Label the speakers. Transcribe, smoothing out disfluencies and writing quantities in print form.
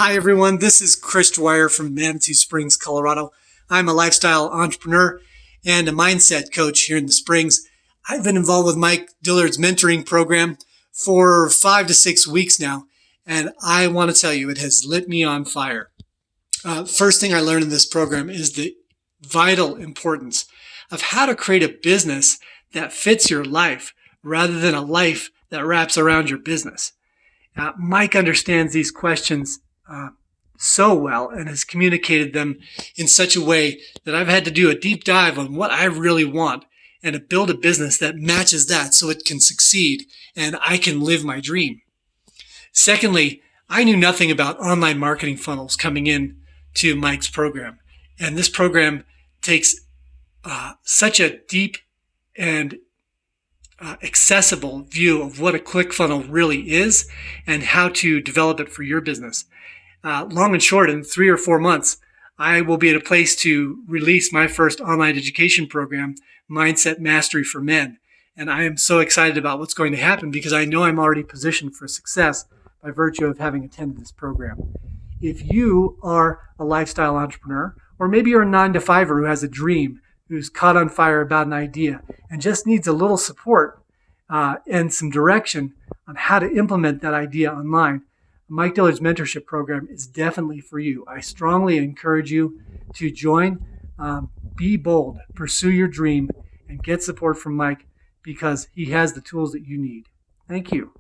Speaker 1: Hi, everyone. This is Chris Dwyer from Manitou Springs, Colorado. I'm a lifestyle entrepreneur and a mindset coach here in the Springs. I've been involved with Mike Dillard's mentoring program for 5 to 6 weeks now, and I want to tell you, it has lit me on fire. First thing I learned in this program is the vital importance of how to create a business that fits your life rather than a life that wraps around your business. Mike understands these questions so well and has communicated them in such a way that I've had to do a deep dive on what I really want and to build a business that matches that so it can succeed and I can live my dream. Secondly, I knew nothing about online marketing funnels coming in to Mike's program. And this program takes such a deep and accessible view of what a ClickFunnels really is and how to develop it for your business. Long and short, in 3 or 4 months, I will be at a place to release my first online education program, Mindset Mastery for Men. And I am so excited about what's going to happen because I know I'm already positioned for success by virtue of having attended this program. If you are a lifestyle entrepreneur, or maybe you're a 9-to-5er who has a dream, who's caught on fire about an idea and just needs a little support and some direction on how to implement that idea online, Mike Dillard's mentorship program is definitely for you. I strongly encourage you to join, be bold, pursue your dream, and get support from Mike because he has the tools that you need. Thank you.